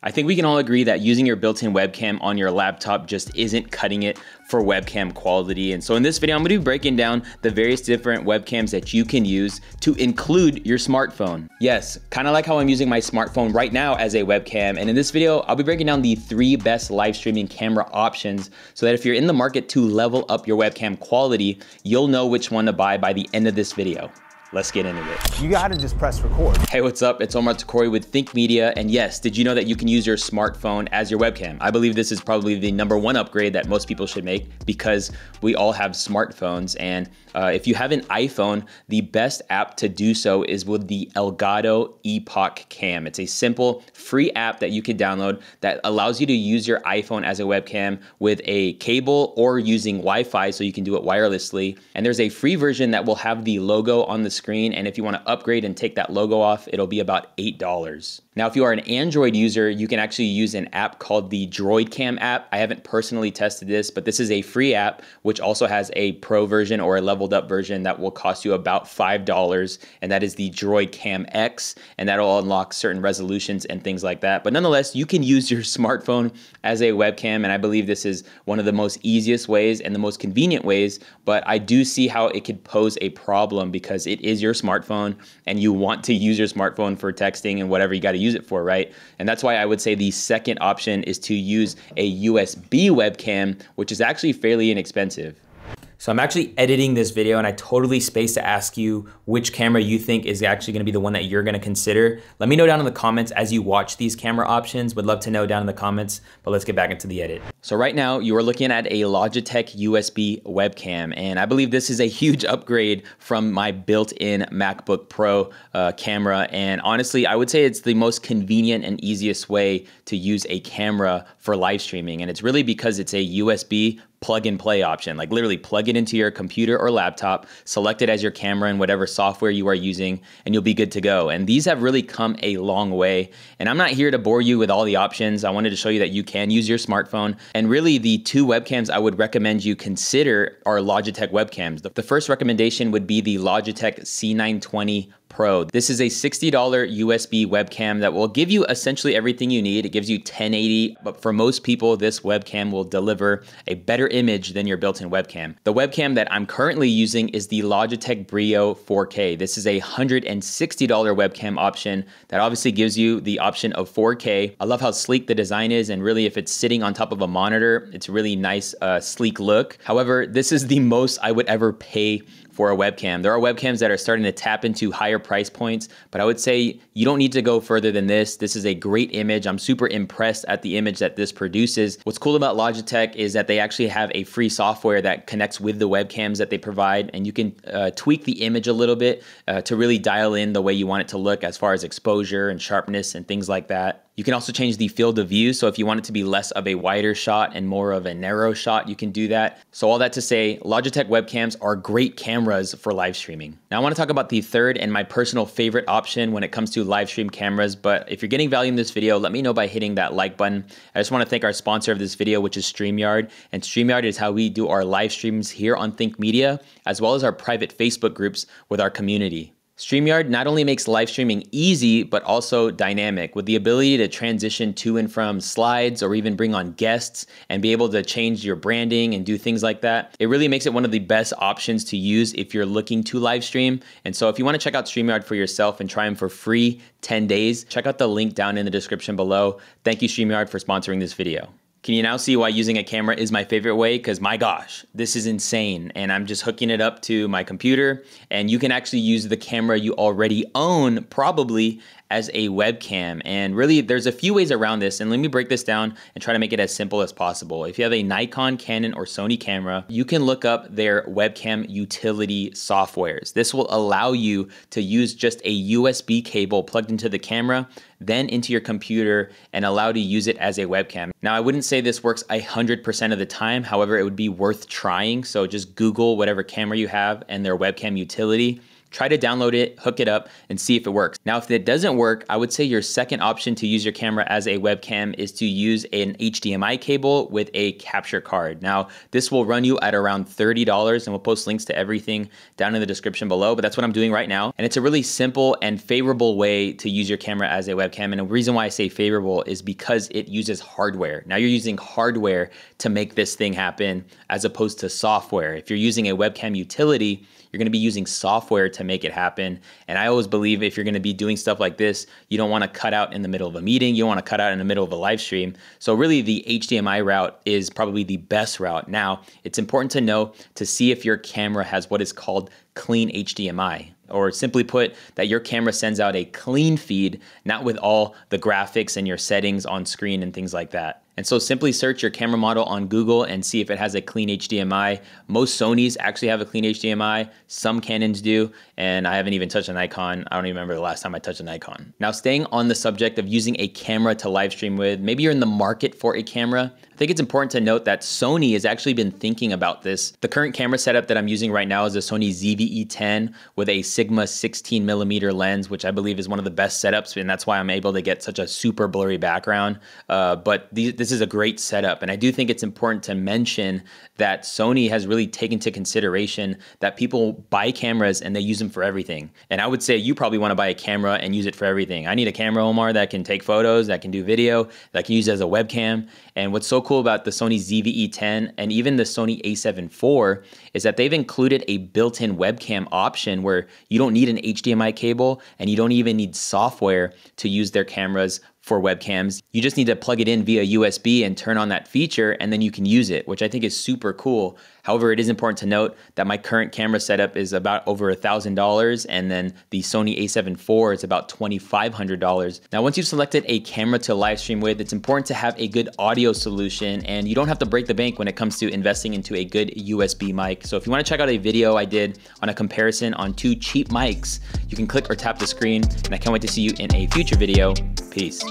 I think we can all agree that using your built-in webcam on your laptop just isn't cutting it for webcam quality. And so in this video, I'm gonna be breaking down the various different webcams that you can use to include your smartphone. Yes, kind of like how I'm using my smartphone right now as a webcam. And in this video, I'll be breaking down the 3 best live streaming camera options so that if you're in the market to level up your webcam quality, you'll know which one to buy by the end of this video. Let's get into it. You gotta just press record. Hey, what's up? It's Omar Takori with Think Media. And yes, did you know that you can use your smartphone as your webcam? I believe this is probably the #1 upgrade that most people should make because we all have smartphones. And if you have an iPhone, the best app to do so is with the Elgato Epoccam. It's a simple free app that you can download that allows you to use your iPhone as a webcam with a cable or using Wi-Fi so you can do it wirelessly. And there's a free version that will have the logo on the screen, and if you want to upgrade and take that logo off, it'll be about $8. Now, if you are an Android user, you can actually use an app called the Droidcam app. I haven't personally tested this, but this is a free app which also has a pro version or a leveled up version that will cost you about $5, and that is the Droidcam X, and that'll unlock certain resolutions and things like that. But nonetheless, you can use your smartphone as a webcam, and I believe this is one of the most easiest ways and the most convenient ways, but I do see how it could pose a problem because it is your smartphone and you want to use your smartphone for texting and whatever you got to use it for, right? And that's why I would say the second option is to use a USB webcam, which is actually fairly inexpensive. So I'm actually editing this video and I totally spaced to ask you which camera you think is actually gonna be the one that you're gonna consider. Let me know down in the comments as you watch these camera options. Would love to know down in the comments, but let's get back into the edit. So right now you are looking at a Logitech USB webcam, and I believe this is a huge upgrade from my built-in MacBook Pro camera. And honestly, I would say it's the most convenient and easiest way to use a camera for live streaming. And it's really because it's a USB plug and play option. Like literally plug it into your computer or laptop, select it as your camera in whatever software you are using, and you'll be good to go. And these have really come a long way. And I'm not here to bore you with all the options. I wanted to show you that you can use your smartphone. And really the 2 webcams I would recommend you consider are Logitech webcams. The first recommendation would be the Logitech C920 Pro. This is a $60 USB webcam that will give you essentially everything you need. It gives you 1080, but for most people, this webcam will deliver a better image than your built-in webcam. The webcam that I'm currently using is the Logitech BRIO 4K. This is a $160 webcam option that obviously gives you the option of 4K. I love how sleek the design is, and really if it's sitting on top of a monitor, it's a really nice, sleek look. However, this is the most I would ever pay for a webcam. There are webcams that are starting to tap into higher price points, but I would say you don't need to go further than this. This is a great image. I'm super impressed at the image that this produces. What's cool about Logitech is that they actually have a free software that connects with the webcams that they provide, and you can tweak the image a little bit to really dial in the way you want it to look as far as exposure and sharpness and things like that. You can also change the field of view, so if you want it to be less of a wider shot and more of a narrow shot, you can do that. So all that to say, Logitech webcams are great cameras for live streaming. Now I want to talk about the third and my personal favorite option when it comes to live stream cameras, but if you're getting value in this video, let me know by hitting that like button. I just want to thank our sponsor of this video, which is StreamYard, and StreamYard is how we do our live streams here on Think Media, as well as our private Facebook groups with our community. StreamYard not only makes live streaming easy, but also dynamic with the ability to transition to and from slides or even bring on guests and be able to change your branding and do things like that. It really makes it one of the best options to use if you're looking to live stream. And so if you want to check out StreamYard for yourself and try them for free 10 days, check out the link down in the description below. Thank you, StreamYard, for sponsoring this video. Can you now see why using a camera is my favorite way? Because my gosh, this is insane. And I'm just hooking it up to my computer, and you can actually use the camera you already own probably as a webcam. And really there's a few ways around this, and let me break this down and try to make it as simple as possible. If you have a Nikon, Canon, or Sony camera, you can look up their webcam utility softwares. This will allow you to use just a USB cable plugged into the camera, then into your computer, and allow to use it as a webcam. Now I wouldn't say this works 100% of the time, however it would be worth trying. So just Google whatever camera you have and their webcam utility. try to download it, hook it up, and see if it works. Now, if it doesn't work, I would say your second option to use your camera as a webcam is to use an HDMI cable with a capture card. Now, this will run you at around $30, and we'll post links to everything down in the description below, but that's what I'm doing right now. And it's a really simple and favorable way to use your camera as a webcam. And the reason why I say favorable is because it uses hardware. Now, you're using hardware to make this thing happen as opposed to software. If you're using a webcam utility, you're gonna be using software to make it happen. And I always believe if you're gonna be doing stuff like this, you don't wanna cut out in the middle of a meeting, you don't wanna cut out in the middle of a live stream. So really the HDMI route is probably the best route. Now, it's important to know to see if your camera has what is called clean HDMI, or simply put, that your camera sends out a clean feed, not with all the graphics and your settings on screen and things like that. And so simply search your camera model on Google and see if it has a clean HDMI. Most Sonys actually have a clean HDMI, some Canons do, and I haven't even touched an Nikon. I don't even remember the last time I touched a Nikon. Now, staying on the subject of using a camera to live stream with, maybe you're in the market for a camera. I think it's important to note that Sony has actually been thinking about this. The current camera setup that I'm using right now is a Sony ZVE-10 with a Sigma 16mm lens, which I believe is one of the best setups, and that's why I'm able to get such a super blurry background. But this is a great setup, and I do think it's important to mention that Sony has really taken into consideration that people buy cameras and they use them for everything. And I would say you probably want to buy a camera and use it for everything. I need a camera, Omar, that can take photos, that can do video, that I can use as a webcam. And what's so cool about the Sony ZVE-10 and even the Sony A7 IV is that they've included a built-in webcam option where you don't need an HDMI cable and you don't even need software to use their cameras for webcams. You just need to plug it in via USB and turn on that feature, and then you can use it, which I think is super cool. However, it is important to note that my current camera setup is about over $1,000, and then the Sony A7 IV is about $2,500. Now, once you've selected a camera to live stream with, it's important to have a good audio solution, and you don't have to break the bank when it comes to investing into a good USB mic. So if you wanna check out a video I did on a comparison on 2 cheap mics, you can click or tap the screen, and I can't wait to see you in a future video. Peace.